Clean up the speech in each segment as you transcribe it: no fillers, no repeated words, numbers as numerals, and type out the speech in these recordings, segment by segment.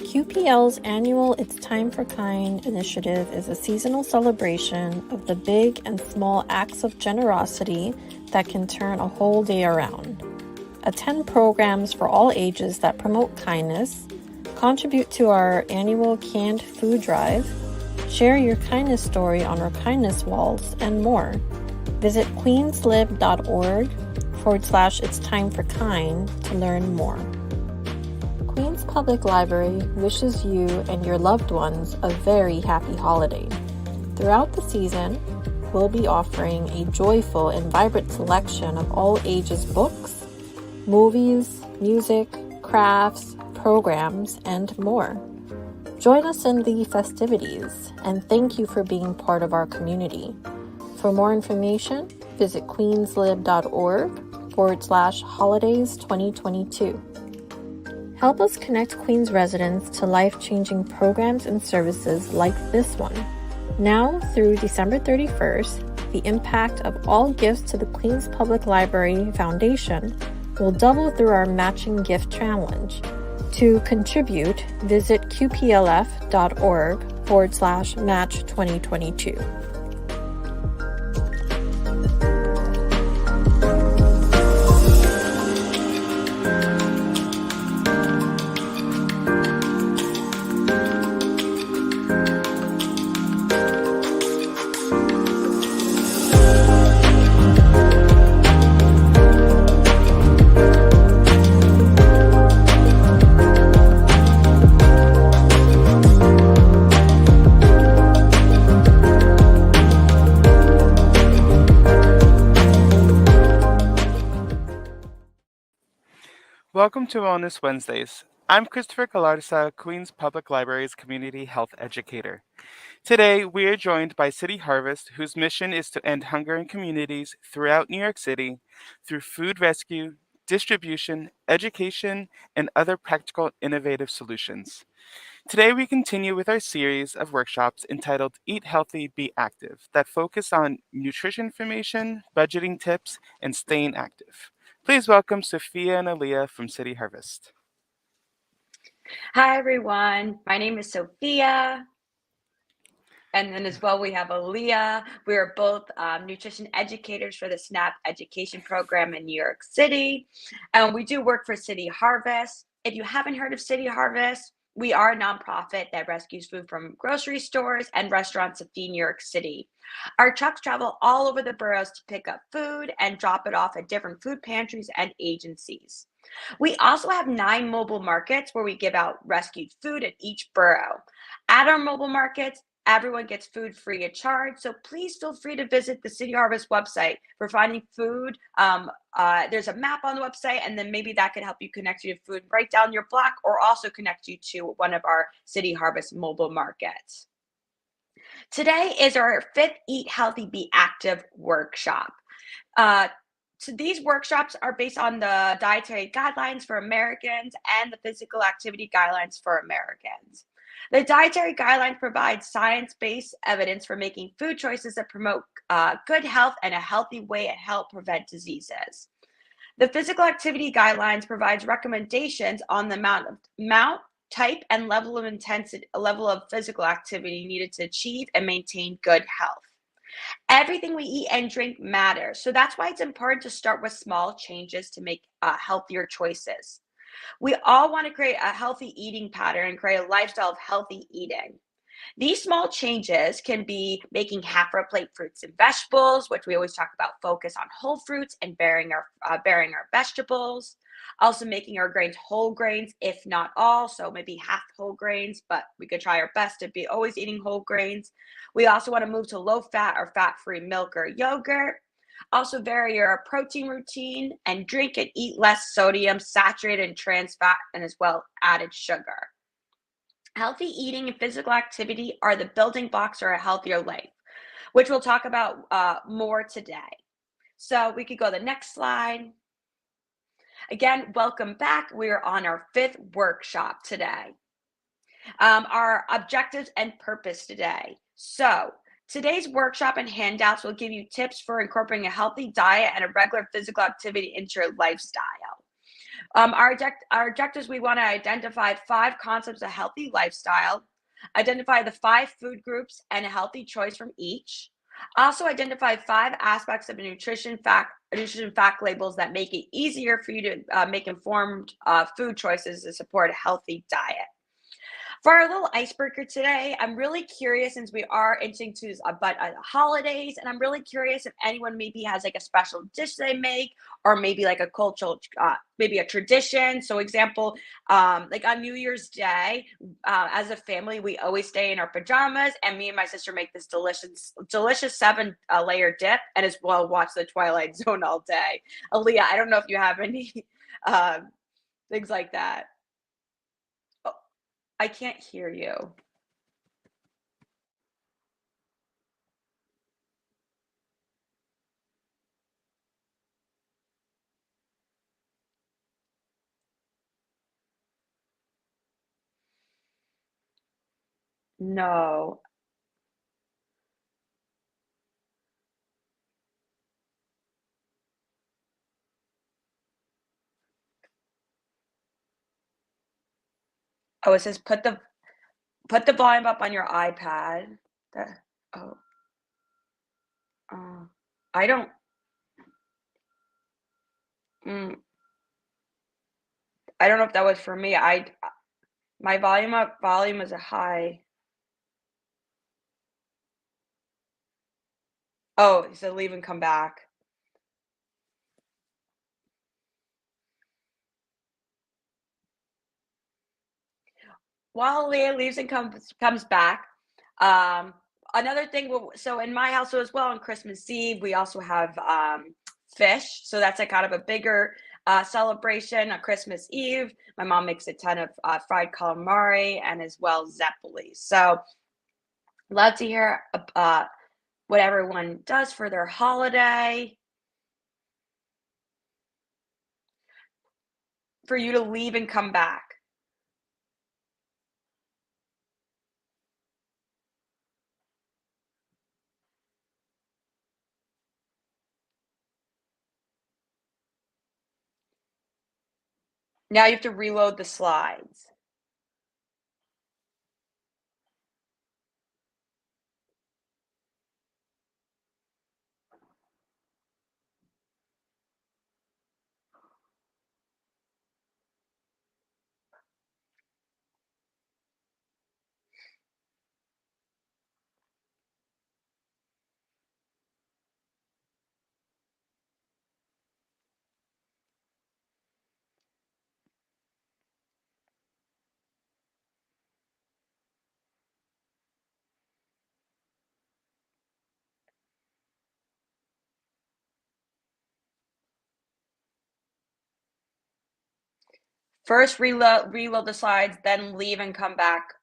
QPL's annual It's Time for Kind initiative is a seasonal celebration of the big and small acts of generosity that can turn a whole day around. Attend programs for all ages that promote kindness, contribute to our annual canned food drive, share your kindness story on our kindness walls, and more. Visit queenslib.org/It's Time for Kind to learn more. Queens Public Library wishes you and your loved ones a very happy holiday. Throughout the season, we'll be offering a joyful and vibrant selection of all ages books, movies, music, crafts, programs, and more. Join us in the festivities, and thank you for being part of our community. For more information, visit queenslib.org/holidays 2022. Help us connect Queens residents to life-changing programs and services like this one. Now through December 31st, the impact of all gifts to the Queens Public Library Foundation will double through our matching gift challenge. To contribute, visit qplf.org/match 2022. Welcome to Wellness Wednesdays. I'm Christopher Galarza, Queens Public Library's Community Health Educator. Today, we are joined by City Harvest, whose mission is to end hunger in communities throughout New York City through food rescue, distribution, education, and other practical innovative solutions. Today, we continue with our series of workshops entitled Eat Healthy, Be Active that focus on nutrition information, budgeting tips, and staying active. Please welcome Sophia and Aaliyah from City Harvest. Hi, everyone. My name is Sophia. And then as well, we have Aaliyah. We are both nutrition educators for the SNAP education program in New York City. We do work for City Harvest. If you haven't heard of City Harvest, we are a nonprofit that rescues food from grocery stores and restaurants to feed New York City. Our trucks travel all over the boroughs to pick up food and drop it off at different food pantries and agencies. We also have 9 mobile markets where we give out rescued food at each borough. At our mobile markets, everyone gets food free of charge, so please feel free to visit the City Harvest website for finding food. There's a map on the website, and then maybe that could help you connect you to food right down your block, or also connect you to one of our City Harvest mobile markets. Today is our 5th Eat Healthy, Be Active workshop. So these workshops are based on the dietary guidelines for Americans and the physical activity guidelines for Americans. The dietary guidelines provide science-based evidence for making food choices that promote good health and a healthy way to help prevent diseases. The physical activity guidelines provides recommendations on the amount, type, and level of intensity, level of physical activity needed to achieve and maintain good health. Everything we eat and drink matters, so that's why it's important to start with small changes to make healthier choices. We all want to create a healthy eating pattern and create a lifestyle of healthy eating. These small changes can be making half our plate fruits and vegetables, which we always talk about, focus on whole fruits and burying our vegetables. Also making our grains whole grains, if not all, so maybe half whole grains, but we could try our best to be always eating whole grains. We also want to move to low fat or fat-free milk or yogurt. Also vary your protein routine and drink and eat less sodium, saturated and trans fat, and as well added sugar. Healthy eating and physical activity are the building blocks for a healthier life, which we'll talk about more today. So we could go to the next slide. Again, welcome back. We are on our 5th workshop today. Our objectives and purpose today. So today's workshop and handouts will give you tips for incorporating a healthy diet and a regular physical activity into your lifestyle. Our objectives, we want to identify 5 concepts of healthy lifestyle, identify the 5 food groups and a healthy choice from each. Also identify 5 aspects of nutrition fact labels that make it easier for you to make informed food choices to support a healthy diet. For our little icebreaker today, I'm really curious since we are inching to holidays, and I'm really curious if anyone maybe has like a special dish they make, or maybe like a cultural, maybe a tradition. So, example, like on New Year's Day, as a family, we always stay in our pajamas, and me and my sister make this delicious 7 layer dip, and as well watch the Twilight Zone all day. Aaliyah, I don't know if you have any things like that. I can't hear you. No. Oh, it says put the volume up on your iPad. That, oh, uh, I don't. Mm, I don't know if that was for me. My volume is a high. Oh, it said leave and come back. While Leah leaves and comes back, um, another thing. So in my household as well, on Christmas Eve, we also have fish. So that's a kind of a bigger celebration on Christmas Eve. My mom makes a ton of fried calamari and as well zeppoli. So love to hear what everyone does for their holiday. For you to leave and come back. Now you have to reload the slides. First reload the slides, then leave and come back.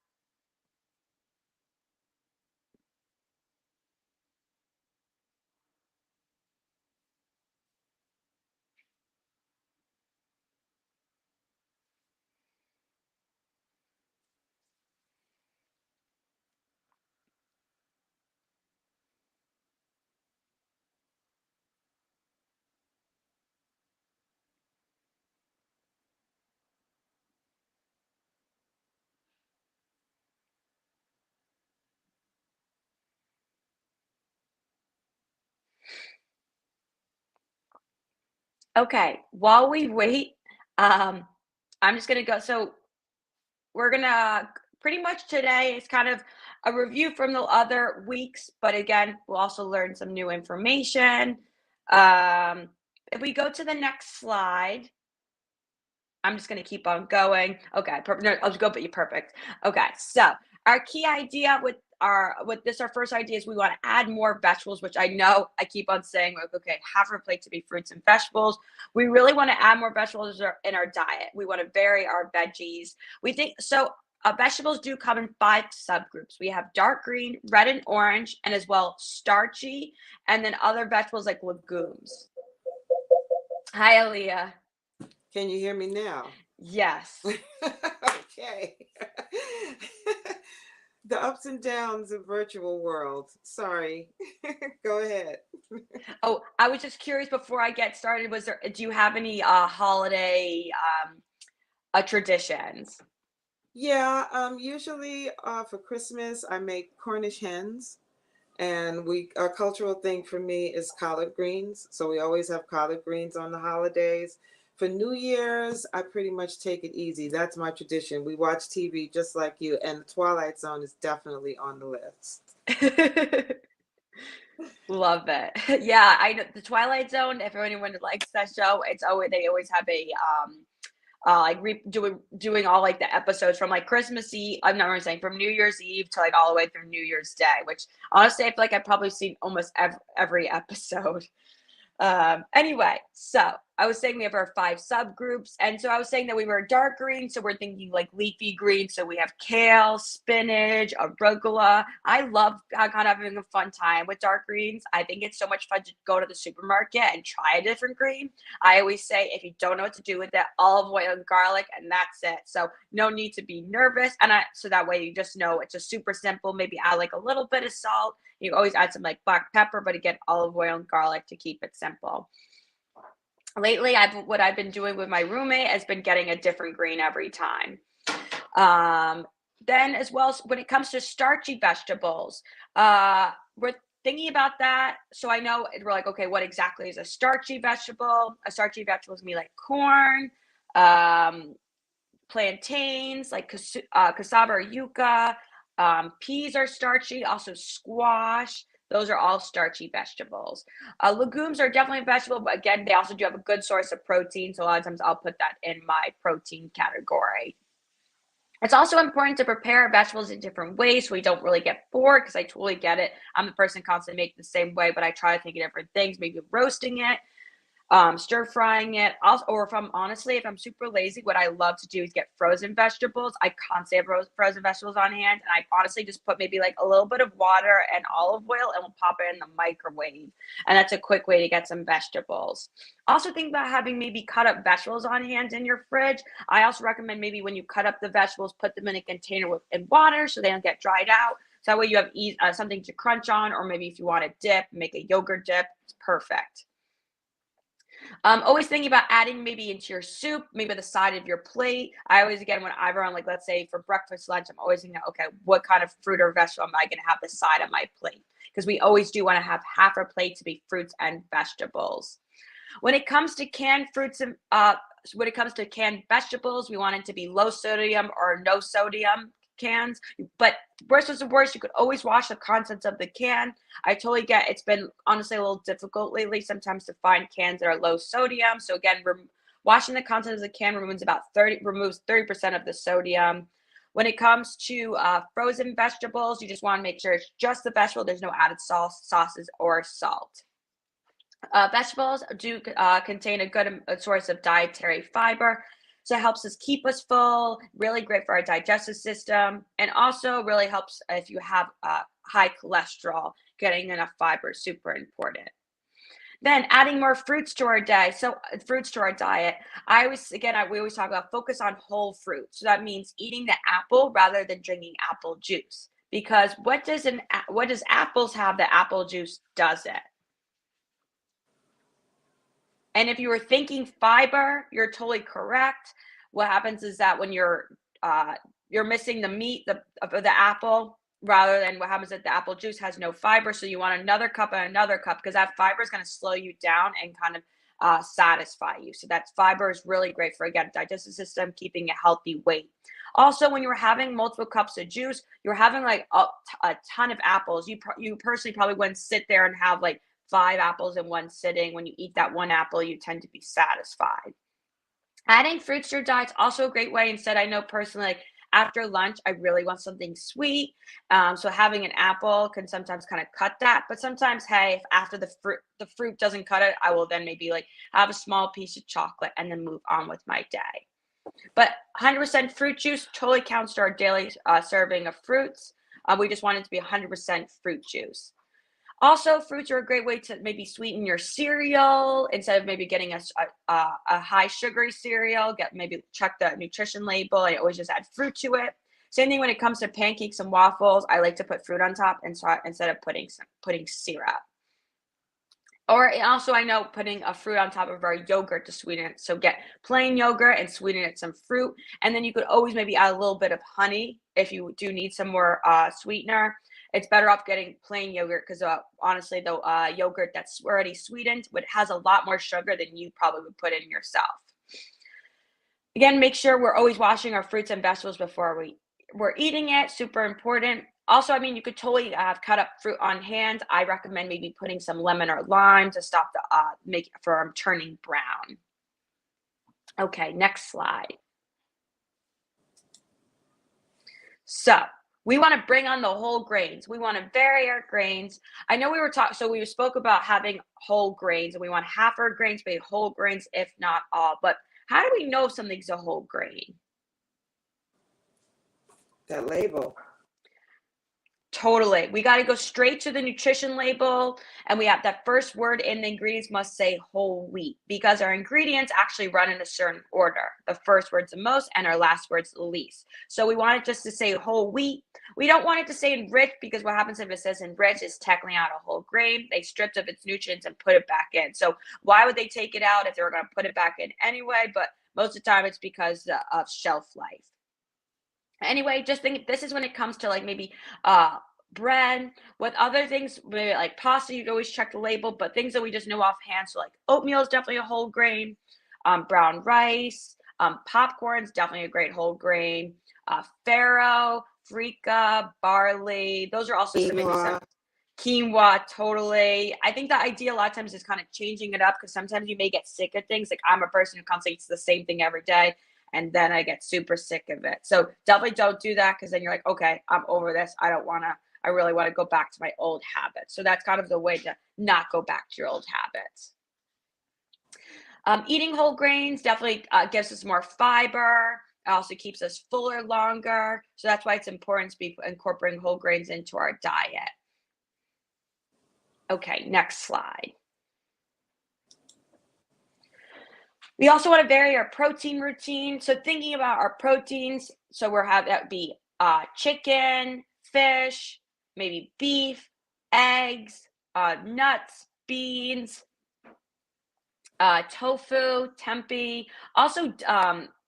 Okay, while we wait, um, I'm just gonna go. So we're gonna pretty much today is kind of a review from the other weeks, but again, we'll also learn some new information. Um, if we go to the next slide, I'm just gonna keep on going. Okay, perfect. No, I'll just go, but you're perfect. Okay, so our key idea our first idea is we want to add more vegetables, which I know I keep on saying, like, okay, half our plate to be fruits and vegetables. We really want to add more vegetables in our diet. We want to vary our veggies. We think so. Vegetables do come in 5 subgroups. We have dark green, red, and orange, and as well starchy, and then other vegetables like legumes. Hi, Aaliyah. Can you hear me now? Yes. Okay. The ups and downs of virtual world. Sorry. Go ahead. Oh, I was just curious before I get started, do you have any holiday traditions? Yeah, usually for Christmas I make Cornish hens, and we a cultural thing for me is collard greens. So we always have collard greens on the holidays. For New Year's, I pretty much take it easy. That's my tradition. We watch TV just like you, and the Twilight Zone is definitely on the list. Love it. Yeah, I know the Twilight Zone. If anyone likes that show, it's always they always have a like doing all like the episodes from like Christmas Eve. I'm not really saying from New Year's Eve to like all the way through New Year's Day. Which honestly, I feel like I've probably seen almost every episode. Anyway, so I was saying we have our 5 subgroups, and so I was saying that we were dark green, so we're thinking like leafy green. So we have kale, spinach, arugula. I love kind of having a fun time with dark greens. I think it's so much fun to go to the supermarket and try a different green. I always say if you don't know what to do with it, olive oil and garlic, and that's it. So no need to be nervous, and so that way you just know it's just super simple. Maybe add like a little bit of salt. You always add some like black pepper, but again, olive oil and garlic to keep it simple. Lately, what I've been doing with my roommate has been getting a different green every time. Then as well, when it comes to starchy vegetables, we're thinking about that. So I know we're like, okay, what exactly is a starchy vegetable? A starchy vegetable is gonna be like corn, plantains, like cassava or yuca. Peas are starchy, also squash. Those are all starchy vegetables. Legumes are definitely a vegetable, but again, they also do have a good source of protein. So a lot of times I'll put that in my protein category. It's also important to prepare vegetables in different ways so we don't really get bored, because I totally get it. I'm the person constantly making the same way, but I try to think of different things, maybe roasting it, stir frying it. Also, or if I'm super lazy, what I love to do is get frozen vegetables. I constantly have frozen vegetables on hand, and I honestly just put maybe like a little bit of water and olive oil, and we'll pop it in the microwave. And that's a quick way to get some vegetables. Also, think about having maybe cut up vegetables on hand in your fridge. I also recommend maybe when you cut up the vegetables, put them in a container in water so they don't get dried out. So that way you have something to crunch on, or maybe if you want to dip, make a yogurt dip. It's perfect. Always thinking about adding maybe into your soup, maybe the side of your plate. I always, again, when I'm on, like, let's say for breakfast, lunch, I'm always thinking, okay, what kind of fruit or vegetable am I going to have the side of my plate? Because we always do want to have half our plate to be fruits and vegetables. When it comes to canned fruits and when it comes to canned vegetables, we want it to be low sodium or no sodium cans. But worst is the worst, you could always wash the contents of the can. I totally get it's been honestly a little difficult lately sometimes to find cans that are low sodium. So again, washing the contents of the can removes 30% of the sodium. When it comes to frozen vegetables, you just want to make sure it's just the vegetable. There's no added sauces or salt. Vegetables do contain a good source of dietary fiber. So it helps us keep us full, really great for our digestive system, and also really helps if you have high cholesterol. Getting enough fiber is super important. Then adding more fruits to our diet. We always talk about focus on whole fruits. So that means eating the apple rather than drinking apple juice. Because what does apples have that apple juice doesn't? And if you were thinking fiber, you're totally correct. What happens is that when you're missing the meat of the apple, rather than what happens is that the apple juice has no fiber. So you want another cup and another cup, because that fiber is going to slow you down and kind of satisfy you. So that fiber is really great for, again, digestive system, keeping a healthy weight. Also, when you're having multiple cups of juice, you're having like a ton of apples. You personally probably wouldn't sit there and have like 5 apples in one sitting. When you eat that one apple, you tend to be satisfied. Adding fruits to your diet is also a great way. Instead, I know personally, like after lunch, I really want something sweet. So having an apple can sometimes kind of cut that. But sometimes, hey, if after the fruit doesn't cut it, I will then maybe like have a small piece of chocolate and then move on with my day. But 100% fruit juice totally counts to our daily serving of fruits. We just want it to be 100% fruit juice. Also, fruits are a great way to maybe sweeten your cereal instead of maybe getting a high sugary cereal. Maybe check the nutrition label. I always just add fruit to it. Same thing when it comes to pancakes and waffles. I like to put fruit on top and so instead of putting syrup. Or also, I know putting a fruit on top of our yogurt to sweeten it. So get plain yogurt and sweeten it with some fruit. And then you could always maybe add a little bit of honey if you do need some more sweetener. It's better off getting plain yogurt because honestly, the yogurt that's already sweetened has a lot more sugar than you probably would put in yourself. Again, make sure we're always washing our fruits and vegetables before we're eating it. Super important. Also, I mean, you could totally cut up fruit on hand. I recommend maybe putting some lemon or lime to stop the from turning brown. Okay, next slide. So we want to bring on the whole grains. We want to vary our grains. I know we spoke about having whole grains, and we want half our grains to be whole grains, if not all. But how do we know if something's a whole grain? That label. Totally. We got to go straight to the nutrition label, and we have that first word in the ingredients must say whole wheat, because our ingredients actually run in a certain order. The first word's the most and our last word's the least. So we want it just to say whole wheat. We don't want it to say enriched, because what happens if it says enriched, it's technically not a whole grain. They stripped of its nutrients and put it back in. So why would they take it out if they were going to put it back in anyway? But most of the time it's because of shelf life. Anyway, just think this is when it comes to like maybe bread. With other things, maybe like pasta, you can always check the label, but things that we just know offhand, so like oatmeal is definitely a whole grain, brown rice, popcorn is definitely a great whole grain, farro, freekeh, barley, those are also some quinoa, totally. I think the idea a lot of times is kind of changing it up, because sometimes you may get sick of things. Like I'm a person who constantly eats the same thing every day, and then I get super sick of it. So definitely don't do that, because then you're like, okay, I'm over this. I really want to go back to my old habits. So that's kind of the way to not go back to your old habits. Eating whole grains definitely gives us more fiber. It also keeps us fuller longer. So that's why it's important to be incorporating whole grains into our diet. Okay, next slide. We also want to vary our protein routine. So thinking about our proteins, so that would be chicken, fish, maybe beef, eggs, nuts, beans, tofu, tempeh. Also,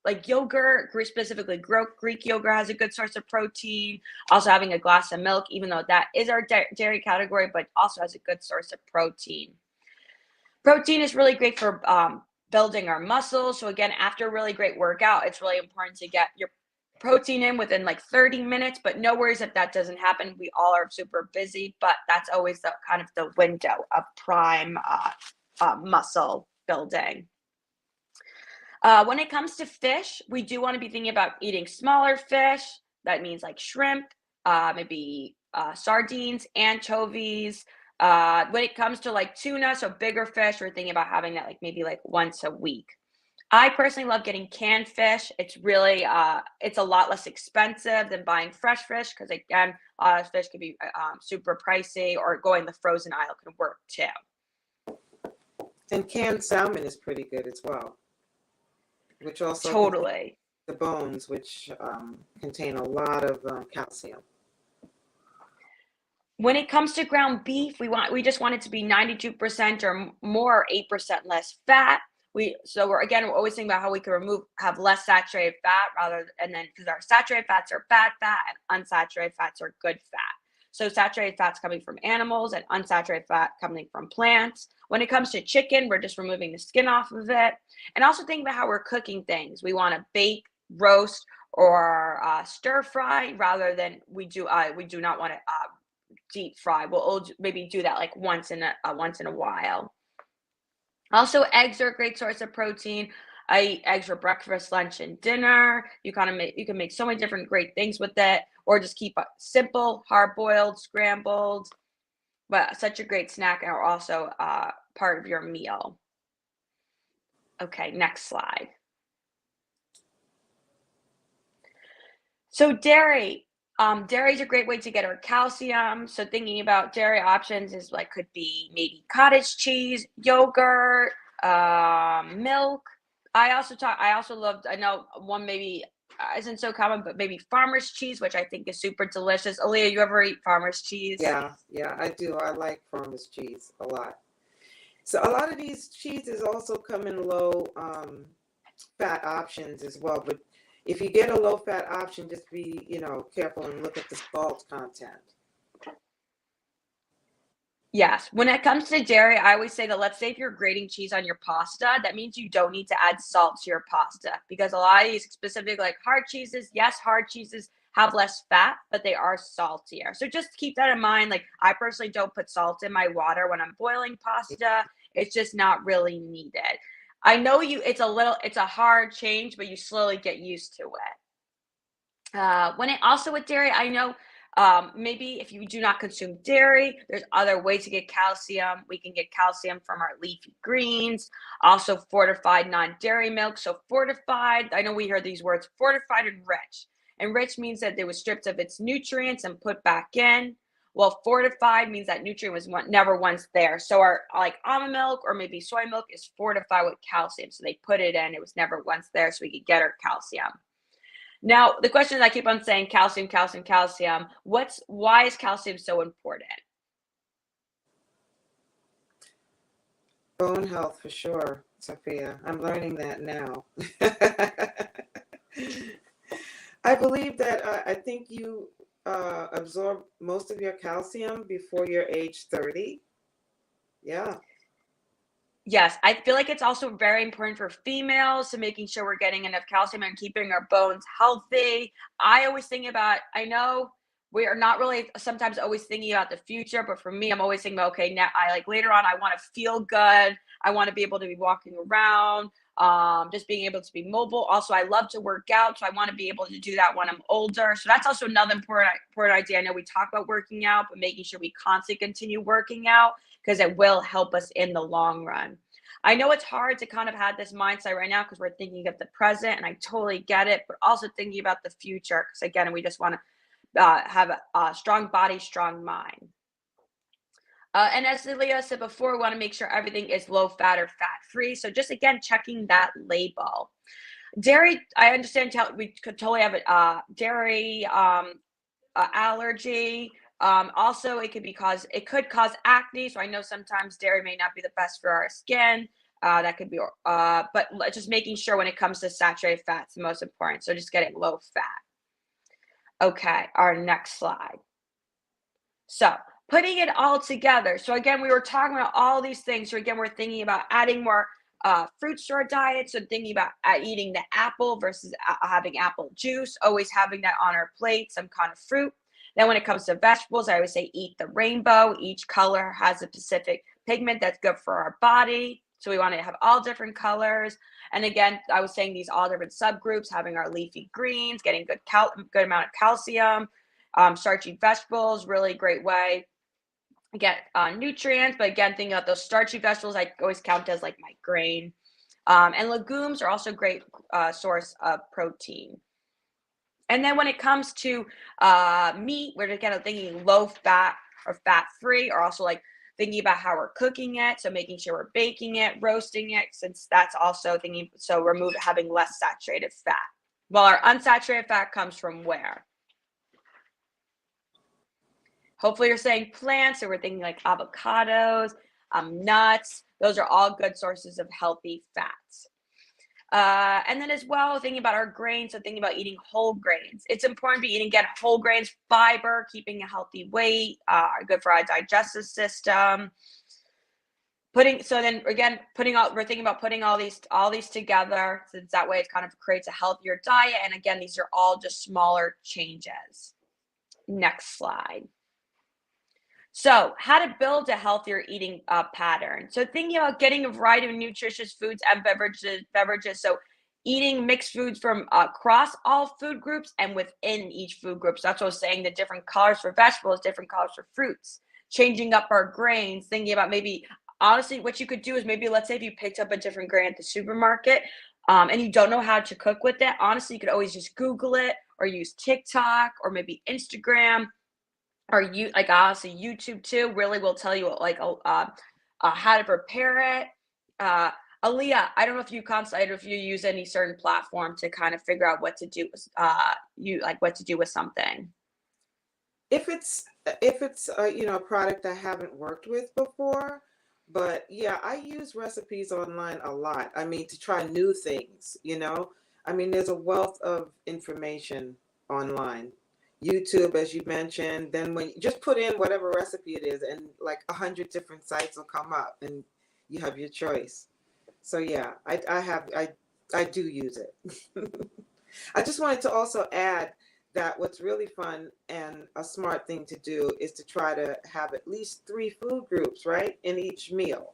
like yogurt, specifically Greek yogurt has a good source of protein. Also having a glass of milk, even though that is our dairy category, but also has a good source of protein. Protein is really great for building our muscles. So again, after a really great workout, it's really important to get your protein in within like 30 minutes, but no worries if that doesn't happen. We all are super busy, but that's always the kind of the window of prime muscle building. When it comes to fish, we do want to be thinking about eating smaller fish. That means like shrimp, maybe sardines, anchovies. When it comes to like tuna, so bigger fish, we're thinking about having that like maybe like once a week. I personally love getting canned fish. It's really, it's a lot less expensive than buying fresh fish, because again, a lot of fish can be super pricey, or going the frozen aisle can work too. And canned salmon is pretty good as well, which also totally the bones, which contain a lot of calcium. When it comes to ground beef, we just want it to be 92% or more, 8% less fat. We're always thinking about how we can have less saturated fat because our saturated fats are bad fat and unsaturated fats are good fat. So saturated fats coming from animals and unsaturated fat coming from plants. When it comes to chicken, we're just removing the skin off of it. And also think about how we're cooking things. We want to bake, roast, or stir fry rather than we do not want to deep fry. We'll maybe do that like once in a while. Also, eggs are a great source of protein. I eat eggs for breakfast, lunch, and dinner. You can make so many different great things with it, or just keep it simple, hard-boiled, scrambled. But such a great snack, and are also part of your meal. Okay, next slide. So dairy. Dairy is a great way to get our calcium. So thinking about dairy options is could be maybe cottage cheese, yogurt, milk. I know one maybe isn't so common, but maybe farmer's cheese, which I think is super delicious. Aaliyah, you ever eat farmer's cheese? Yeah, I do. I like farmer's cheese a lot. So a lot of these cheeses also come in low fat options as well. But if you get a low fat option, just be, careful and look at the salt content. Yes. When it comes to dairy, I always say that, let's say if you're grating cheese on your pasta, that means you don't need to add salt to your pasta, because a lot of these specific like hard cheeses, yes, hard cheeses have less fat, but they are saltier. So just keep that in mind. Like, I personally don't put salt in my water when I'm boiling pasta. It's just not really needed. I know it's a hard change, but you slowly get used to it. When it also with dairy, I know maybe if you do not consume dairy, there's other ways to get calcium. We can get calcium from our leafy greens, also fortified non-dairy milk. So fortified, I know we heard these words, fortified and rich. And rich means that it was stripped of its nutrients and put back in. Well, fortified means that nutrient was never once there. So our like almond milk or maybe soy milk is fortified with calcium. So they put it in, it was never once there, so we could get our calcium. Now, the question is, I keep on saying calcium, calcium, calcium. Why is calcium so important? Bone health for sure, Sophia. I'm learning that now. I believe that I think you absorb most of your calcium before your age 30. Yeah. Yes, I feel like it's also very important for females, so making sure we're getting enough calcium and keeping our bones healthy. I always think about, I know we are not really sometimes always thinking about the future, but for me, I'm always thinking about, okay, now later on, I want to feel good. I want to be able to be walking around, just being able to be mobile. Also, I love to work out, so I want to be able to do that when I'm older. So that's also another important idea. I know we talk about working out, but making sure we constantly continue working out, because it will help us in the long run. I know it's hard to kind of have this mindset right now because we're thinking of the present, and I totally get it, but also thinking about the future, because again, we just want to have a strong body, strong mind. And as Leah said before, we want to make sure everything is low fat or fat free. So just again, checking that label. Dairy, I understand we could totally have a dairy allergy. Also, it could cause acne. So I know sometimes dairy may not be the best for our skin. That could be, but just making sure when it comes to saturated fats, the most important. So just getting low fat. Okay, our next slide. So putting it all together. So again, we were talking about all these things. So again, we're thinking about adding more fruits to our diet. So thinking about eating the apple versus having apple juice, always having that on our plate, some kind of fruit. Then when it comes to vegetables, I always say eat the rainbow. Each color has a specific pigment that's good for our body. So we want to have all different colors. And again, I was saying these all different subgroups, having our leafy greens, getting good amount of calcium, starchy vegetables, really great way to get nutrients. But again, thinking about those starchy vegetables, I always count as like my grain. And legumes are also a great source of protein. And then when it comes to meat, we're just kind of thinking low fat or fat free, or also like thinking about how we're cooking it. So making sure we're baking it, roasting it, since that's also thinking, so having less saturated fat. Well, our unsaturated fat comes from where? Hopefully you're saying plants. So we're thinking like avocados, nuts. Those are all good sources of healthy fats. And then as well, thinking about our grains, so thinking about eating whole grains. It's important to be eating, get whole grains, fiber, keeping a healthy weight, good for our digestive system. We're thinking about putting all these together, since that way it kind of creates a healthier diet. And again, these are all just smaller changes. Next slide. So how to build a healthier eating pattern. So thinking about getting a variety of nutritious foods and beverages. So eating mixed foods from across all food groups and within each food group. So that's what I was saying, the different colors for vegetables, different colors for fruits. Changing up our grains, thinking about maybe, honestly, what you could do is maybe, let's say if you picked up a different grain at the supermarket and you don't know how to cook with it, honestly, you could always just Google it or use TikTok or maybe Instagram. Or honestly, YouTube too really will tell you how to prepare it. A Aaliyah, I don't know if you consult or if you use any certain platform to kind of figure out what to do, what to do with something. If it's a product I haven't worked with before, but yeah, I use recipes online a lot. I mean, to try new things. I mean, there's a wealth of information online. YouTube, as you mentioned, then when you just put in whatever recipe it is, and like 100 different sites will come up, and you have your choice. So yeah, I do use it. I just wanted to also add that what's really fun and a smart thing to do is to try to have at least 3 food groups, right, in each meal.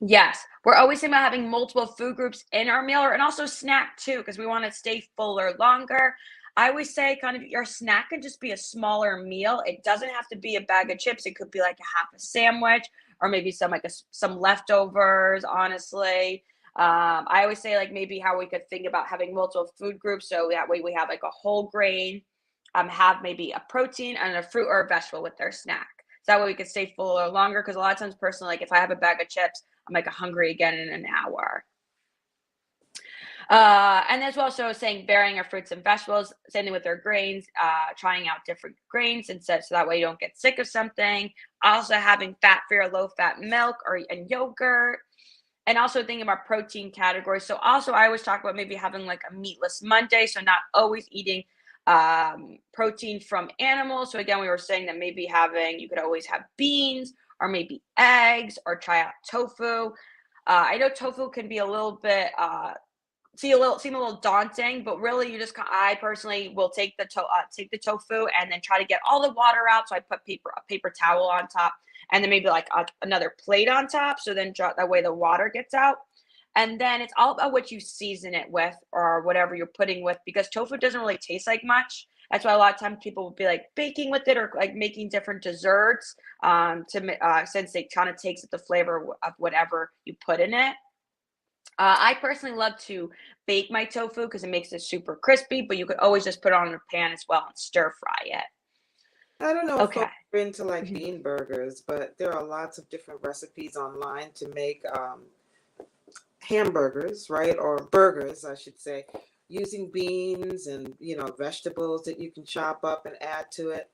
Yes, we're always thinking about having multiple food groups in our meal, and also snack too, because we want to stay fuller longer. I always say kind of your snack can just be a smaller meal. It doesn't have to be a bag of chips. It could be like a half a sandwich, or maybe some leftovers. Honestly, I always say like maybe how we could think about having multiple food groups, so that way we have like a whole grain, have maybe a protein and a fruit or a vegetable with their snack. So that way we could stay fuller longer. Because a lot of times, personally, like if I have a bag of chips, I'm like hungry again in an hour. And as well, so saying varying our fruits and vegetables, same thing with their grains, trying out different grains and so that way you don't get sick of something. Also having fat-free or low-fat milk and yogurt. And also thinking about protein categories. So also I always talk about maybe having like a meatless Monday, so not always eating protein from animals. So again, we were saying that maybe you could always have beans or maybe eggs, or try out tofu. I know tofu can be a little bit seem a little daunting, but really I personally will take the tofu and then try to get all the water out. So I put a paper towel on top, and then maybe like another plate on top. So then that way the water gets out. And then it's all about what you season it with, or whatever you're putting with, because tofu doesn't really taste like much. That's why a lot of times people will be like baking with it, or like making different desserts, since it kind of takes the flavor of whatever you put in it. I personally love to bake my tofu because it makes it super crispy, but you could always just put it on a pan as well and stir fry it. I don't know if Okay. folks are into like Mhm. bean burgers, but there are lots of different recipes online to make hamburgers, right? Or burgers, I should say, using beans and, vegetables that you can chop up and add to it.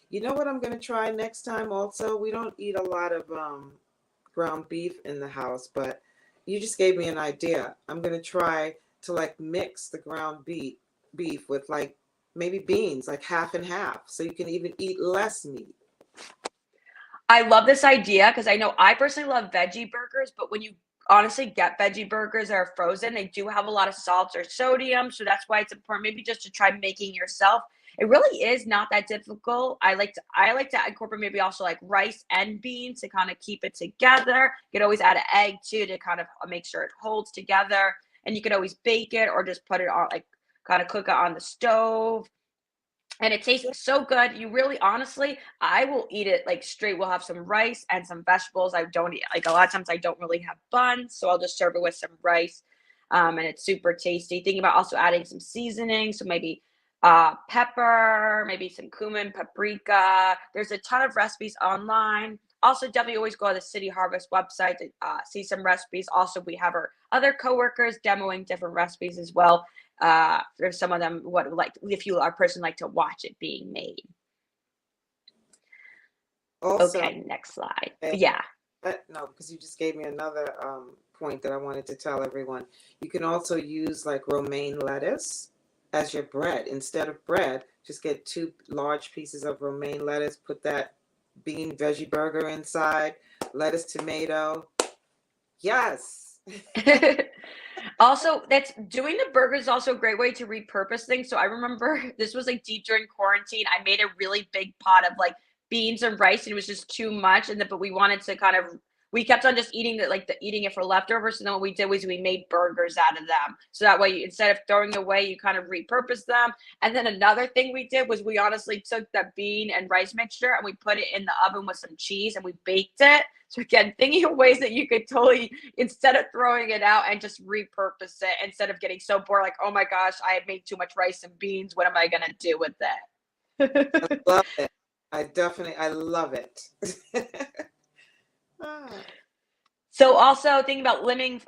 You know what I'm going to try next time also? We don't eat a lot of ground beef in the house, but you just gave me an idea. I'm going to try to like mix the ground beef with like maybe beans, like half and half, so you can even eat less meat. I love this idea because I know I personally love veggie burgers, but when you honestly get veggie burgers that are frozen, they do have a lot of salts or sodium. So that's why it's important maybe just to try making yourself. It really is not that difficult. I like to incorporate maybe also like rice and beans to kind of keep it together. You could always add an egg too to kind of make sure it holds together. And you could always bake it or just put it on, like kind of cook it on the stove, and it tastes so good. You really, honestly, I will eat it like straight. We'll have some rice and some vegetables. I don't eat, like a lot of times I don't really have buns, so I'll just serve it with some rice. And it's super tasty. Thinking about also adding some seasoning, so maybe pepper, maybe some cumin, paprika. There's a ton of recipes online. Also, definitely always go to the City Harvest website to see some recipes. Also, we have our other coworkers demoing different recipes as well. There's some of them like if you are a person like to watch it being made. Also, Okay, next slide. eh, Yeah. no, because you just gave me another point that I wanted to tell everyone. You can also use like romaine lettuce as your bread. Instead of bread, just get 2 large pieces of romaine lettuce, put that bean veggie burger inside, lettuce, tomato. Yes. Also, that's doing the burgers is also a great way to repurpose things. So I remember this was like deep during quarantine. I made a really big pot of like beans and rice, and it was just too much. But we wanted to we kept on just eating it, like eating it for leftovers. So then what we did was we made burgers out of them. So that way, instead of throwing it away, you kind of repurpose them. And then another thing we did was we honestly took that bean and rice mixture and we put it in the oven with some cheese and we baked it. So again, thinking of ways that you could totally, instead of throwing it out and just repurpose it, instead of getting so bored, like, oh my gosh, I had made too much rice and beans. What am I gonna do with I it? love it. I love it. Ah. So also thinking about limit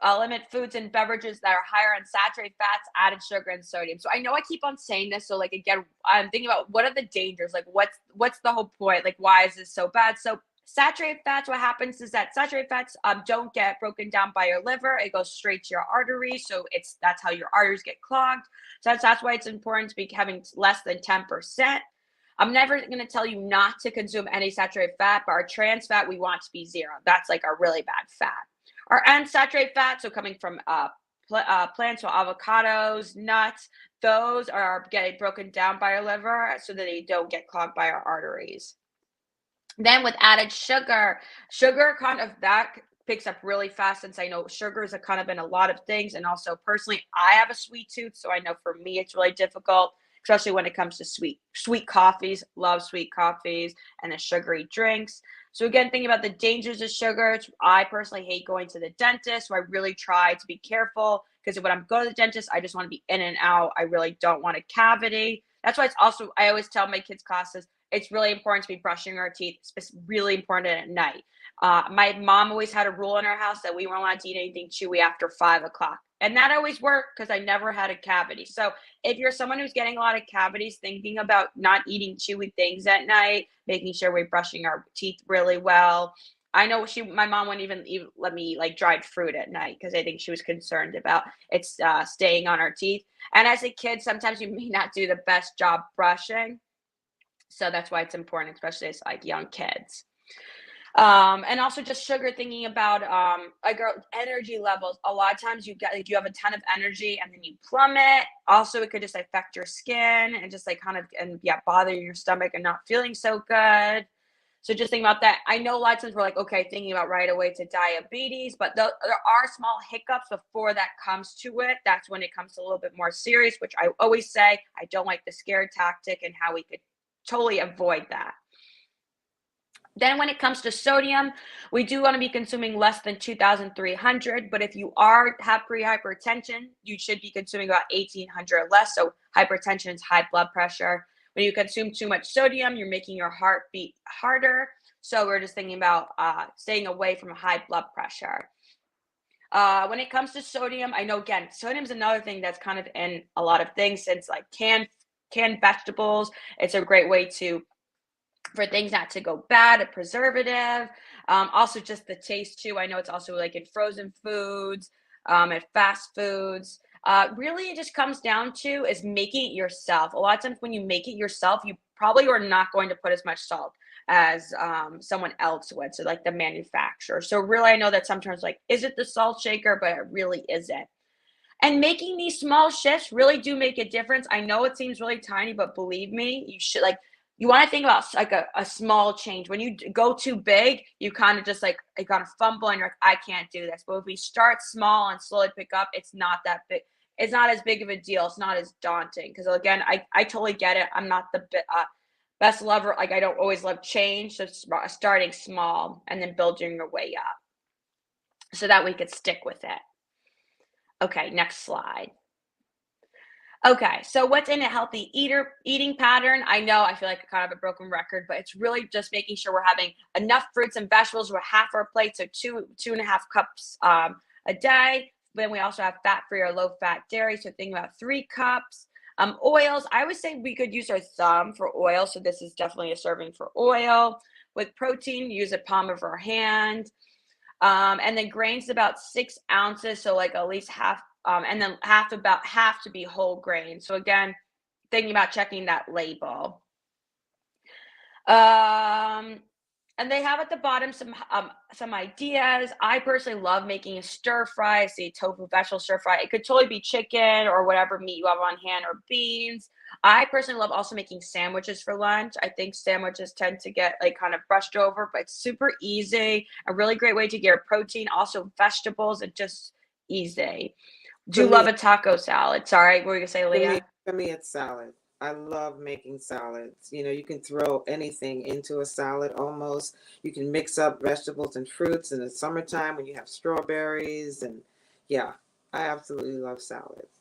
foods and beverages that are higher in saturated fats, added sugar, and sodium. So I know I keep on saying this. So like again, I'm thinking about what are the dangers? Like what's the whole point? Like why is this so bad? So saturated fats, what happens is that saturated fats don't get broken down by your liver. It goes straight to your arteries. So that's how your arteries get clogged. So that's why it's important to be having less than 10%. I'm never going to tell you not to consume any saturated fat, but our trans fat, we want to be zero. That's like our really bad fat. Our unsaturated fat, so coming from plants, so avocados, nuts, those are getting broken down by our liver so that they don't get clogged by our arteries. Then with added sugar kind of that picks up really fast, since I know sugars have kind of been a lot of things. And also personally, I have a sweet tooth, so I know for me it's really difficult, especially when it comes to sweet coffees. Love sweet coffees and the sugary drinks. So again, thinking about the dangers of sugar, I personally hate going to the dentist, so I really try to be careful, because when I'm going to the dentist, I just want to be in and out. I really don't want a cavity. That's why it's also, I always tell my kids' classes, it's really important to be brushing our teeth. It's really important at night. My mom always had a rule in our house that we weren't allowed to eat anything chewy after 5 o'clock. And that always worked because I never had a cavity. So if you're someone who's getting a lot of cavities, thinking about not eating chewy things at night, making sure we're brushing our teeth really well. I know my mom wouldn't even let me eat like dried fruit at night, because I think she was concerned about it's staying on our teeth. And as a kid, sometimes you may not do the best job brushing. So that's why it's important, especially as like young kids. And also just sugar, thinking about like our energy levels. A lot of times you have a ton of energy and then you plummet. Also, it could just affect your skin and just like bother your stomach and not feeling so good. So just think about that. I know a lot of times we're like, okay, thinking about right away to diabetes, but there are small hiccups before that comes to it. That's when it comes to a little bit more serious, which I always say, I don't like the scare tactic, and how we could totally avoid that. Then when it comes to sodium, we do want to be consuming less than 2,300, but if you have pre-hypertension, you should be consuming about 1,800 or less. So hypertension is high blood pressure. When you consume too much sodium, you're making your heart beat harder. So we're just thinking about staying away from high blood pressure. When it comes to sodium, I know, again, sodium is another thing that's kind of in a lot of things, since like canned vegetables, it's a great way for things not to go bad, a preservative. Also just the taste too. I know it's also like in frozen foods, and fast foods. Really, it just comes down to is making it yourself. A lot of times when you make it yourself, you probably are not going to put as much salt as someone else would, so like the manufacturer. So really, I know that sometimes like, is it the salt shaker? But it really isn't. And making these small shifts really do make a difference. I know it seems really tiny, but believe me, you want to think about like a small change. When you go too big, you kind of just like, you kind of fumble and you're like, I can't do this. But if we start small and slowly pick up, it's not that big. It's not as big of a deal. It's not as daunting. Because again, I totally get it. I'm not the best lover. Like, I don't always love change. So starting small and then building your way up so that we could stick with it. Okay, next slide. Okay, so what's in a healthy eating pattern? I know I feel like kind of a broken record, but it's really just making sure we're having enough fruits and vegetables. We're half our plate, so 2.5 cups a day. Then we also have fat-free or low-fat dairy, so thinking about 3 cups. Oils, I would say we could use our thumb for oil, so this is definitely a serving for oil. With protein, use a palm of our hand. And then grains, about 6 ounces, so like at least half. And then half to be whole grain. So again, thinking about checking that label. And they have at the bottom some ideas. I personally love making a stir fry. Say tofu vegetable stir fry. It could totally be chicken or whatever meat you have on hand, or beans. I personally love also making sandwiches for lunch. I think sandwiches tend to get like kind of brushed over, but it's super easy. A really great way to get your protein. Also vegetables, and just easy. Do you love a taco salad? Sorry, what were you gonna say, Leah? For me, it's salad. I love making salads. You know, you can throw anything into a salad almost. You can mix up vegetables and fruits in the summertime when you have strawberries. And yeah, I absolutely love salads.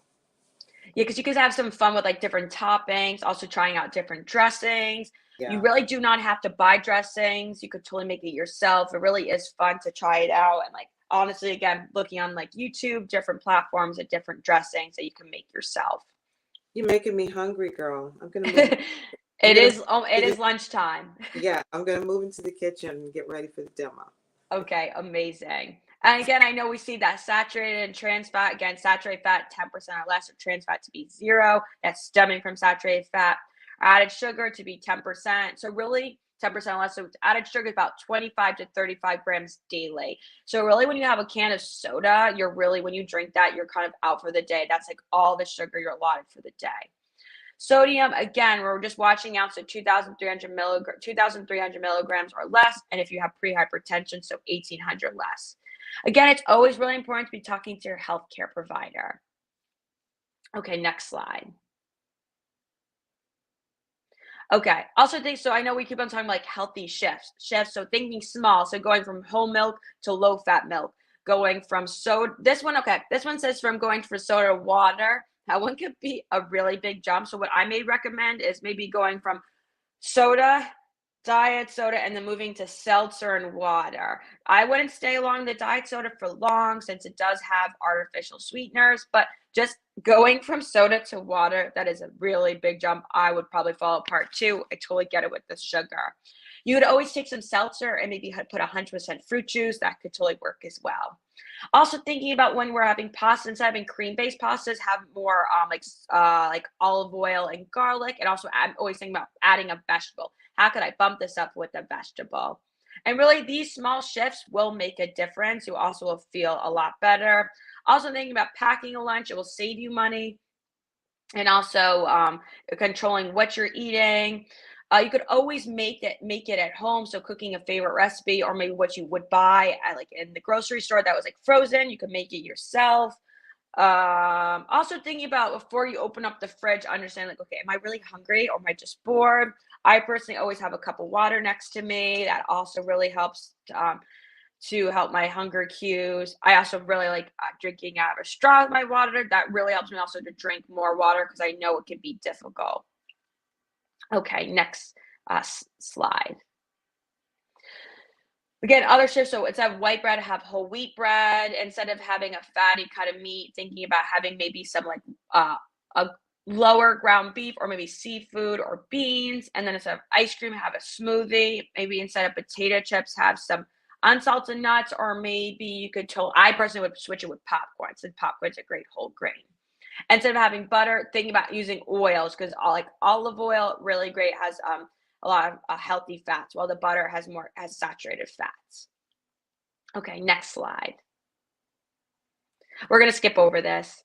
Yeah, because you could have some fun with like different toppings, also trying out different dressings. Yeah. You really do not have to buy dressings. You could totally make it yourself. It really is fun to try it out and like honestly, again, looking on like YouTube, different platforms and different dressings that you can make yourself. You're making me hungry, girl. I'm gonna move. I'm It gonna is, it is lunchtime. Yeah, I'm gonna move into the kitchen and get ready for the demo. Okay, amazing. And again, I know we see that saturated and trans fat. Again, saturated fat 10% or less, or trans fat to be 0. That's stemming from saturated fat. Added sugar to be 10%. So really 10% or less. So added sugar is about 25 to 35 grams daily. So really when you have a can of soda, you're really, when you drink that, you're kind of out for the day. That's like all the sugar you're allotted for the day. Sodium, again, we're just watching out, so 2,300 milligrams or less, and if you have pre-hypertension, so 1,800 less. Again, it's always really important to be talking to your healthcare provider. Okay, next slide. Okay, also think, so I know we keep on talking like healthy shifts, so thinking small, so going from whole milk to low-fat milk, going from soda, this one says from going from soda to water. That one could be a really big jump. So what I may recommend is maybe going from soda, diet soda, and then moving to seltzer and water. I wouldn't stay along the diet soda for long since it does have artificial sweeteners, but just going from soda to water, that is a really big jump. I would probably fall apart too. I totally get it with the sugar. You would always take some seltzer and maybe put 100% fruit juice. That could totally work as well. Also thinking about when we're having pasta, instead of having cream-based pastas, have more like olive oil and garlic. And also I'm always thinking about adding a vegetable. How could I bump this up with a vegetable? And really these small shifts will make a difference. You also will feel a lot better. Also thinking about packing a lunch, it will save you money. And also controlling what you're eating. You could always make it at home. So cooking a favorite recipe, or maybe what you would buy at, like in the grocery store that was like frozen, you could make it yourself. Also thinking about before you open up the fridge, understand like, okay, am I really hungry or am I just bored? I personally always have a cup of water next to me. That also really helps to help my hunger cues. I also really like drinking out of a straw with my water. That really helps me also to drink more water because I know it can be difficult. Okay, next slide. Again, other shifts. So instead of white bread, have whole wheat bread. Instead of having a fatty cut of meat, thinking about having maybe some like a lower ground beef, or maybe seafood or beans. And then instead of ice cream, have a smoothie. Maybe instead of potato chips, have some unsalted nuts, or maybe you could I personally would switch it with popcorn, since popcorn's a great whole grain. Instead of having butter, thinking about using oils, because like olive oil, really great, has a lot of healthy fats, while the butter has saturated fats. Okay, next slide. We're gonna skip over this.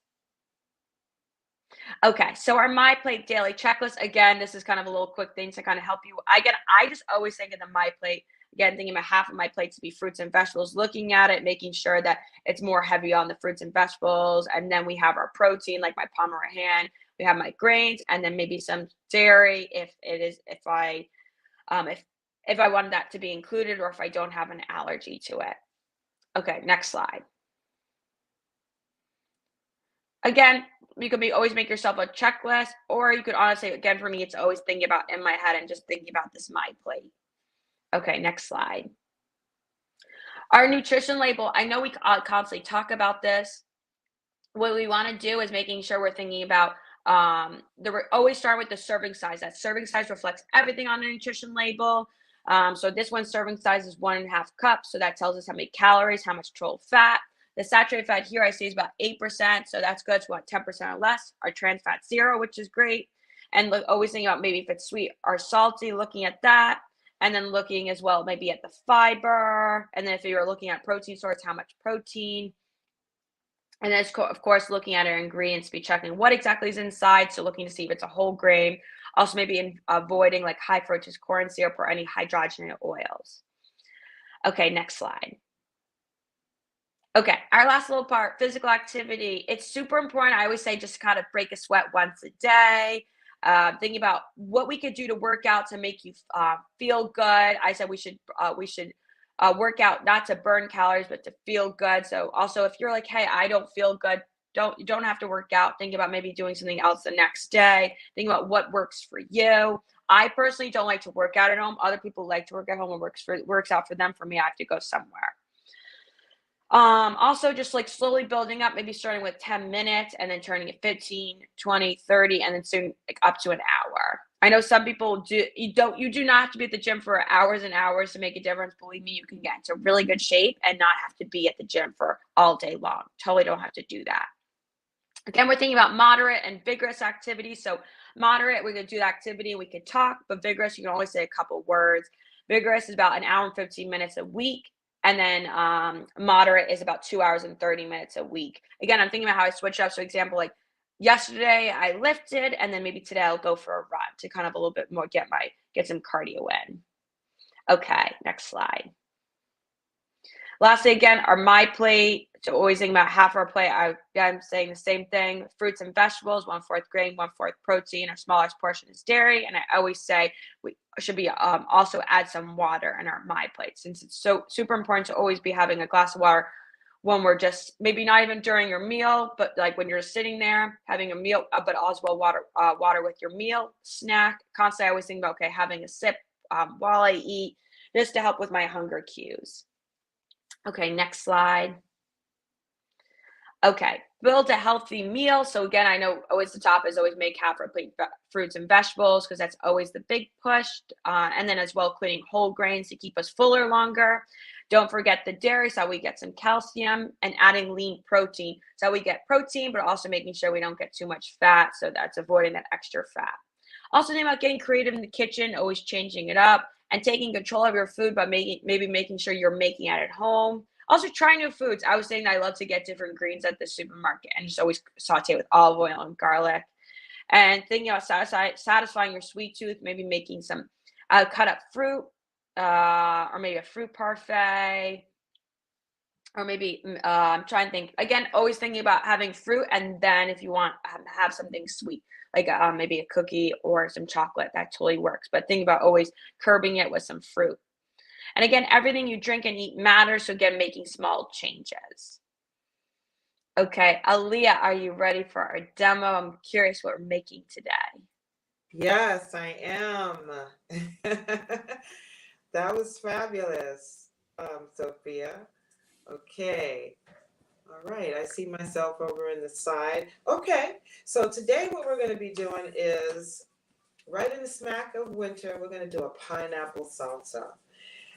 Okay, so our My Plate daily checklist. Again, this is kind of a little quick thing to kind of help you. I just always think of the My Plate. Again, thinking about half of my plate to be fruits and vegetables, looking at it, making sure that it's more heavy on the fruits and vegetables. And then we have our protein, like my palm of our hand. We have my grains, and then maybe some dairy if I wanted that to be included, or if I don't have an allergy to it. Okay, next slide. Again, you could always make yourself a checklist, or you could honestly, again, for me, it's always thinking about in my head and just thinking about this My Plate. Okay, next slide. Our nutrition label, I know we constantly talk about this. What we want to do is making sure we're thinking about we're always start with the serving size. That serving size reflects everything on the nutrition label. So this one serving size is 1.5 cups. So that tells us how many calories, how much total fat. The saturated fat here I see is about 8%. So that's good. So 10% or less. Our trans fat 0, which is great. And always thinking about maybe if it's sweet or salty, looking at that. And then looking as well, maybe at the fiber. And then if you're looking at protein source, how much protein. And then, of course, looking at our ingredients, be checking what exactly is inside. So looking to see if it's a whole grain. Also, maybe avoiding like high fructose corn syrup or any hydrogenated oils. Okay, next slide. Okay, our last little part, physical activity. It's super important. I always say just kind of break a sweat once a day. Thinking about what we could do to work out to make you feel good. I said we should work out not to burn calories, but to feel good. So also, if you're like, hey, I don't feel good, you don't have to work out. Think about maybe doing something else the next day. Think about what works for you. I personally don't like to work out at home. Other people like to work at home and works out for them. For me, I have to go somewhere. Also just like slowly building up, maybe starting with 10 minutes and then turning it 15, 20, 30, and then soon like up to an hour. I know some people do, you do not have to be at the gym for hours and hours to make a difference. Believe me, you can get into really good shape and not have to be at the gym for all day long. Totally don't have to do that. Again, we're thinking about moderate and vigorous activities. So moderate, we're going to do the activity, we can talk, but vigorous, you can only say a couple words. Vigorous is about an hour and 15 minutes a week. And then moderate is about 2 hours and 30 minutes a week. Again, I'm thinking about how I switch up. So example, like yesterday I lifted, and then maybe today I'll go for a run to kind of a little bit more get some cardio in. Okay, next slide. Lastly, again, our my plate. So always think about half our plate. I'm saying the same thing. Fruits and vegetables, 1/4 grain, 1/4 protein. Our smallest portion is dairy. And I always say we should be also add some water in our my plate, since it's so super important to always be having a glass of water when we're just maybe not even during your meal, but like when you're sitting there having a meal, but as well water with your meal, snack. Constantly, I always think about having a sip while I eat, just to help with my hunger cues. Okay, next slide. Okay, build a healthy meal. So again, I know always the top is always make half our plate fruits and vegetables, because that's always the big push. And then as well, including whole grains to keep us fuller longer. Don't forget the dairy, so we get some calcium, and adding lean protein. So we get protein, but also making sure we don't get too much fat. So that's avoiding that extra fat. Also think about getting creative in the kitchen, always changing it up, and taking control of your food by maybe making sure you're making it at home. Also, try new foods. I was saying that I love to get different greens at the supermarket and just always saute with olive oil and garlic. And thinking about satisfying your sweet tooth, maybe making some cut up fruit, or maybe a fruit parfait, or maybe I'm trying to think. Again, always thinking about having fruit, and then if you want, have something sweet, like maybe a cookie or some chocolate. That totally works. But think about always curbing it with some fruit. And again, everything you drink and eat matters. So again, making small changes. Okay, Aaliyah, are you ready for our demo? I'm curious what we're making today. Yes, I am. That was fabulous, Sophia. Okay. All right, I see myself over in the side. Okay, so today what we're going to be doing is, right in the smack of winter, we're going to do a pineapple salsa.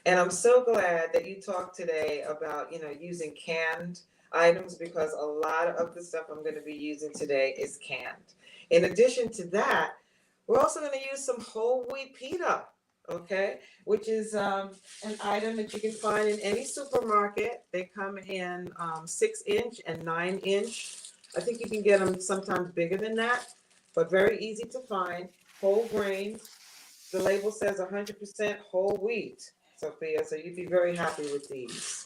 And I'm so glad that you talked today about, using canned items, because a lot of the stuff I'm going to be using today is canned. In addition to that, we're also going to use some whole wheat pita, okay, which is an item that you can find in any supermarket. They come in 6-inch and 9-inch. I think you can get them sometimes bigger than that, but very easy to find. Whole grains. The label says 100% whole wheat, Sophia, so you'd be very happy with these.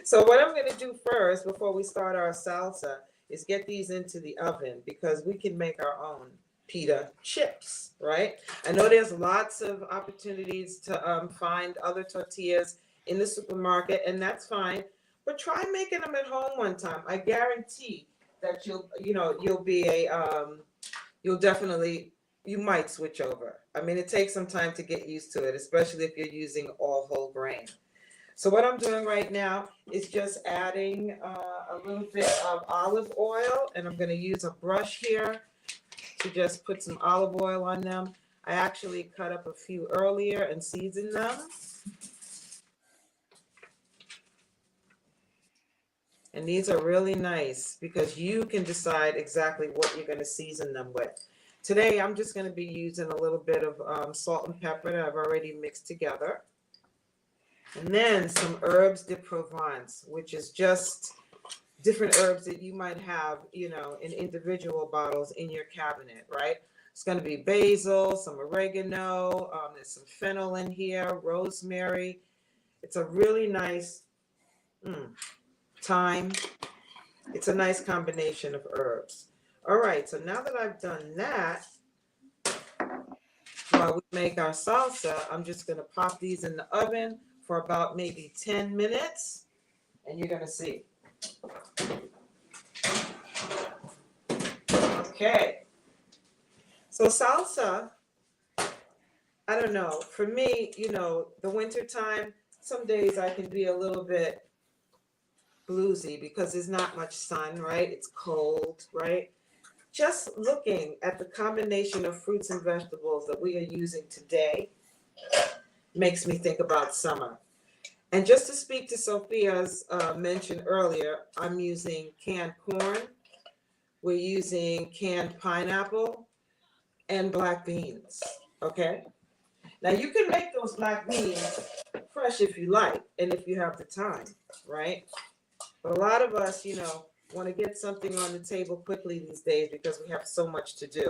So what I'm going to do first, before we start our salsa, is get these into the oven, because we can make our own pita chips, right? I know there's lots of opportunities to find other tortillas in the supermarket, and that's fine, but try making them at home one time. I guarantee that you might switch over. I mean, it takes some time to get used to it, especially if you're using all whole grain. So what I'm doing right now is just adding a little bit of olive oil, and I'm going to use a brush here to just put some olive oil on them. I actually cut up a few earlier and seasoned them. And these are really nice because you can decide exactly what you're going to season them with. Today, I'm just going to be using a little bit of salt and pepper that I've already mixed together. And then some herbes de Provence, which is just different herbs that you might have, in individual bottles in your cabinet, right? It's going to be basil, some oregano, there's some fennel in here, rosemary. It's a really nice thyme. It's a nice combination of herbs. All right, so now that I've done that, while we make our salsa, I'm just going to pop these in the oven for about maybe 10 minutes, and you're going to see. Okay. So salsa, I don't know. For me, the winter time, some days I can be a little bit bluesy because there's not much sun, right? It's cold, right? Just looking at the combination of fruits and vegetables that we are using today makes me think about summer. And just to speak to Sophia's mention earlier, I'm using canned corn, we're using canned pineapple, and black beans. Okay? Now you can make those black beans fresh if you like and if you have the time, right? But a lot of us, want to get something on the table quickly these days because we have so much to do.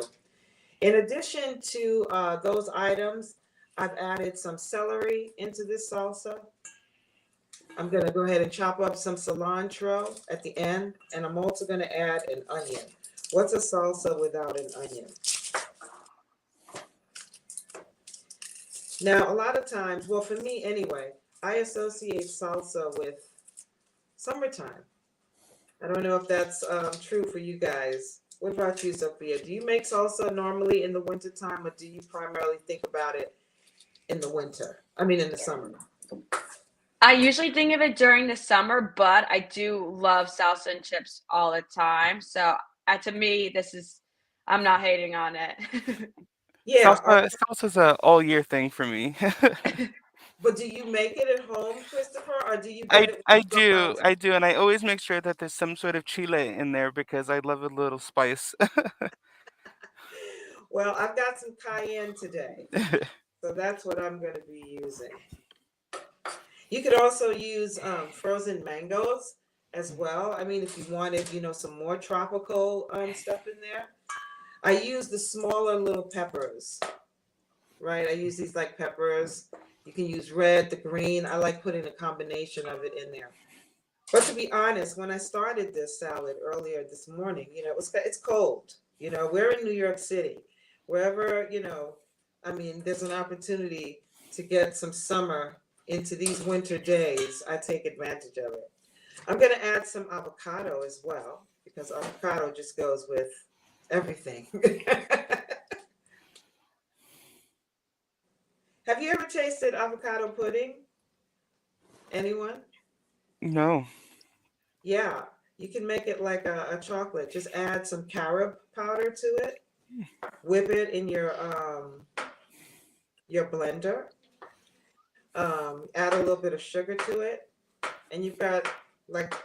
In addition to those items, I've added some celery into this salsa. I'm going to go ahead and chop up some cilantro at the end, and I'm also going to add an onion. What's a salsa without an onion? Now, a lot of times, well, for me anyway, I associate salsa with summertime. I don't know if that's true for you guys. What about you, Sophia? Do you make salsa normally in the wintertime, or do you primarily think about it in the winter? I mean, in the summer. I usually think of it during the summer, but I do love salsa and chips all the time. So to me, I'm not hating on it. Yeah, Salsa's a all year thing for me. but do you make it at home, Christopher, or do you I get it I when you go do, out? I do, and I always make sure that there's some sort of chile in there because I love a little spice. Well, I've got some cayenne today, so that's what I'm going to be using. You could also use frozen mangoes as well. I mean, if you wanted, some more tropical stuff in there. I use the smaller little peppers, right? I use these like peppers. You can use red, the green. I like putting a combination of it in there. But to be honest, when I started this salad earlier this morning, it's cold. We're in New York City. Wherever, I mean, there's an opportunity to get some summer into these winter days. I take advantage of it. I'm going to add some avocado as well because avocado just goes with everything. Have you ever tasted avocado pudding? Anyone? No. Yeah, you can make it like a chocolate. Just add some carob powder to it. Whip it in your blender. Add a little bit of sugar to it, and you've got like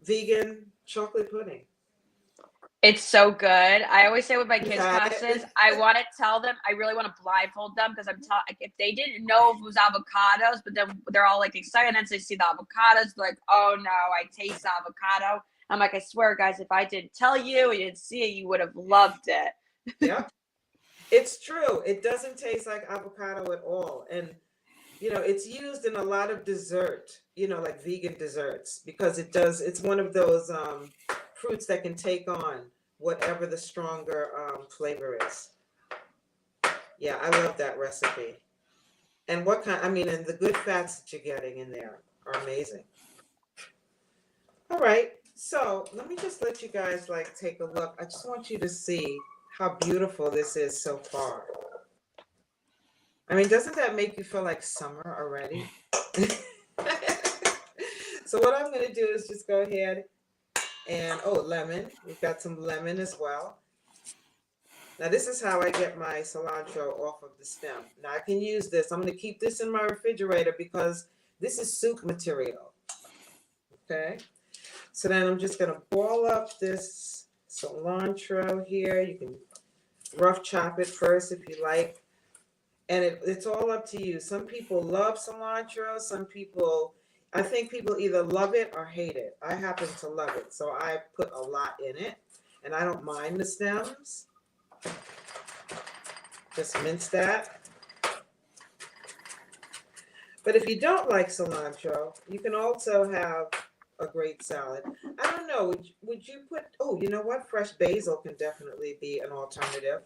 vegan chocolate pudding. It's so good. I always say with my You kids' had classes, it? I want to tell them, I really want to blindfold them because if they didn't know if it was avocados, but then they're all like excited and they see the avocados, they're like, oh no, I taste the avocado. I'm like, I swear, guys, if I didn't tell you, you didn't see it, you would have loved it. Yep. It's true. It doesn't taste like avocado at all. And, it's used in a lot of dessert, like vegan desserts, because it's one of those fruits that can take on whatever the stronger flavor is. Yeah, I love that recipe. And and the good fats that you're getting in there are amazing. All right. So let me just let you guys take a look. I just want you to see how beautiful this is so far. I mean, doesn't that make you feel like summer already? So what I'm going to do is just go ahead and, lemon. We've got some lemon as well. Now this is how I get my cilantro off of the stem. Now I can use this. I'm going to keep this in my refrigerator because this is soup material. Okay. So then I'm just going to ball up this cilantro here. You can rough chop it first if you like. And it's all up to you. Some people love cilantro. I think people either love it or hate it. I happen to love it. So I put a lot in it. And I don't mind the stems. Just mince that. But if you don't like cilantro, you can also have a great salad. I don't know. Would you put, you know what? Fresh basil can definitely be an alternative.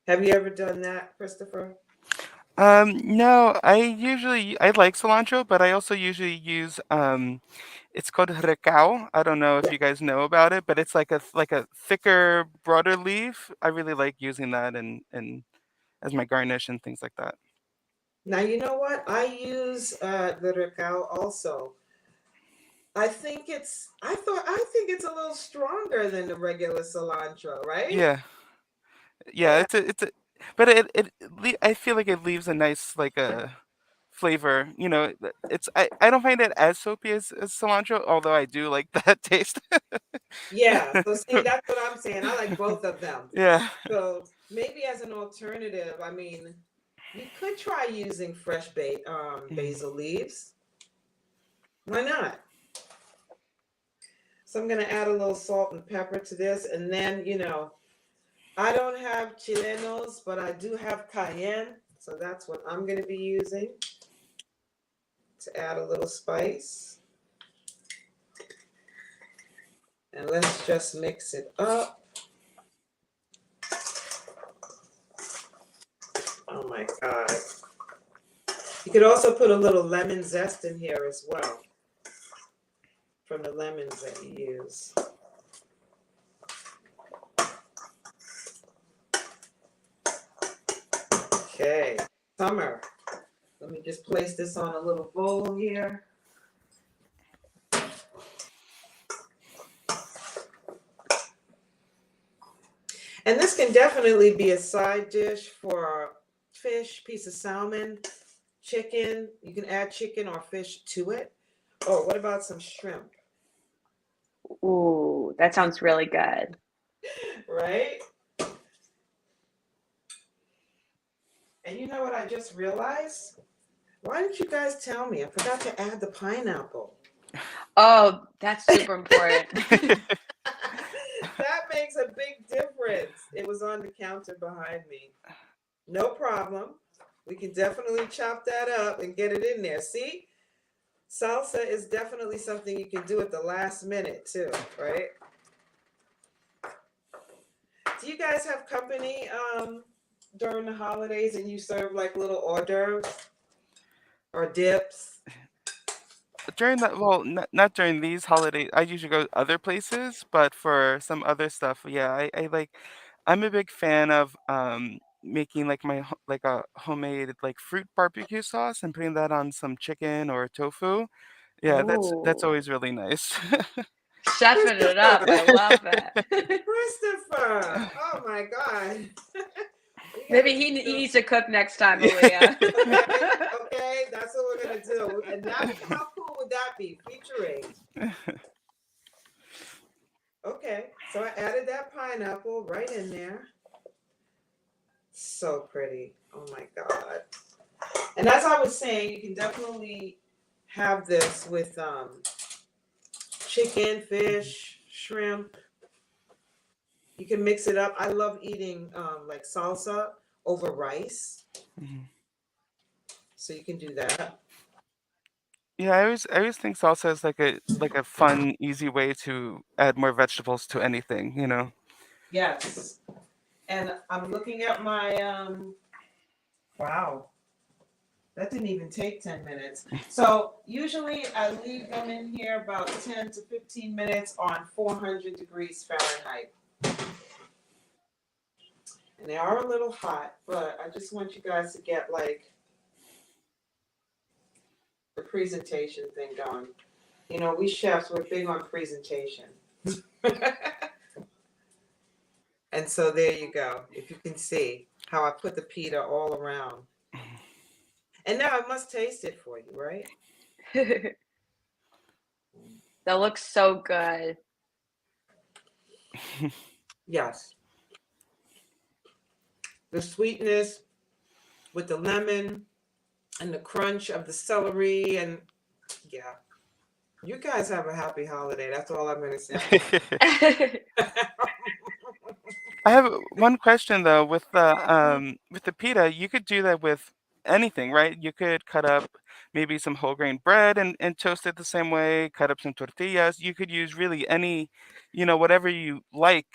Have you ever done that, Christopher? No, I like cilantro, but I also usually use it's called recao. I don't know if you guys know about it, but it's like a thicker, broader leaf. I really like using that and as my garnish and things like that. Now, you know what? I use the recao also. I think it's a little stronger than the regular cilantro, right? Yeah, yeah. Yeah. It's a, but I feel like it leaves a nice like a flavor. You know, it's I don't find it as soapy as cilantro, although I do like that taste. Yeah. So see, that's what I'm saying. I like both of them. Yeah. So maybe as an alternative, I mean, you could try using fresh Mhm. basil leaves. Why not? So I'm gonna add a little salt and pepper to this, and then I don't have chilenos, but I do have cayenne, so that's what I'm gonna be using to add a little spice. And let's just mix it up. Oh my God. You could also put a little lemon zest in here as well from the lemons that you use. Okay, summer. Let me just place this on a little bowl here. And this can definitely be a side dish for fish, piece of salmon, chicken. You can add chicken or fish to it. Oh, what about some shrimp? Ooh, that sounds really good. Right? And you know what I just realized? Why didn't you guys tell me? I forgot to add the pineapple. Oh, that's super important. That makes a big difference. It was on the counter behind me. No problem. We can definitely chop that up and get it in there. See? Salsa is definitely something you can do at the last minute too, right? Do you guys have company during the holidays and you serve like little hors d'oeuvres or dips? During that, well, not during these holidays. I usually go other places, but for some other stuff, yeah, I like. I'm a big fan of making like like a homemade like fruit barbecue sauce and putting that on some chicken or tofu. Yeah, that's Oh, always really nice. chefing it up. Christopher, I love it. Christopher, oh my God. We Maybe gotta do he some, needs to cook next time, Yeah. Aaliyah. okay, okay, that's what we're gonna do. And now, how cool would that be? Featuring. Okay, so I added that pineapple right in there. So pretty. Oh my God. And as I was saying, you can definitely have this with chicken, fish, shrimp. You can mix it up. I love eating like salsa over rice. Mhm. So you can do that. Yeah, I always think salsa is like a fun, easy way to add more vegetables to anything, you know? Yes. And I'm looking at my wow. That didn't even take 10 minutes. So usually I leave them in here about 10 to 15 minutes on 400 degrees Fahrenheit. And they are a little hot, but I just want you guys to get like the presentation thing going. You know, we chefs, we're big on presentation. And so there you go. If you can see how I put the pita all around. And now I must taste it for you, right? That looks so good. Yes. The sweetness with the lemon and the crunch of the celery. And yeah, you guys have a happy holiday. That's all I'm going to say. I have one question though Mhm. with the pita, you could do that with anything, right? You could cut up maybe some whole grain bread and toast it the same way, cut up some tortillas. You could use really any, whatever you like.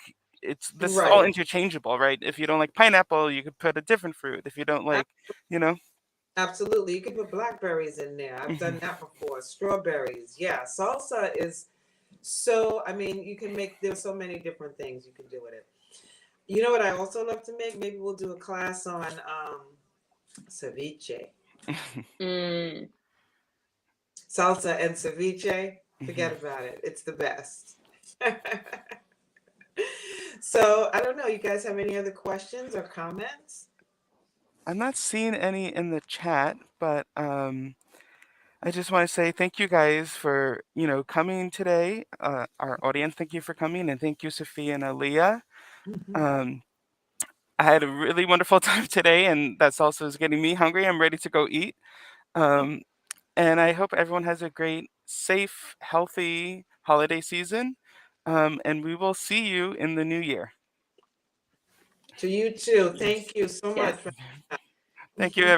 This is all Right. interchangeable, right? If you don't like pineapple, you could put a different fruit. If you don't Ab- like, you know. Absolutely. You can put blackberries in there. I've done Mhm. that before. Strawberries. Yeah. Salsa is so, I mean, you can make, there's so many different things you can do with it. You know what I also love to make? Maybe we'll do a class on ceviche. Mm. Salsa and ceviche, forget about it. It's the best. So I don't know. You guys have any other questions or comments? I'm not seeing any in the chat, but I just want to say thank you guys for coming today. Our audience, thank you for coming, and thank you, Sophia and Aaliyah. Mhm. Um, I had a really wonderful time today, and that salsa is getting me hungry. I'm ready to go eat. Um, and I hope everyone has a great, safe, healthy holiday season. And we will see you in the new year. To you too. Yes. Thank you so Yes. much. Thank you, everyone.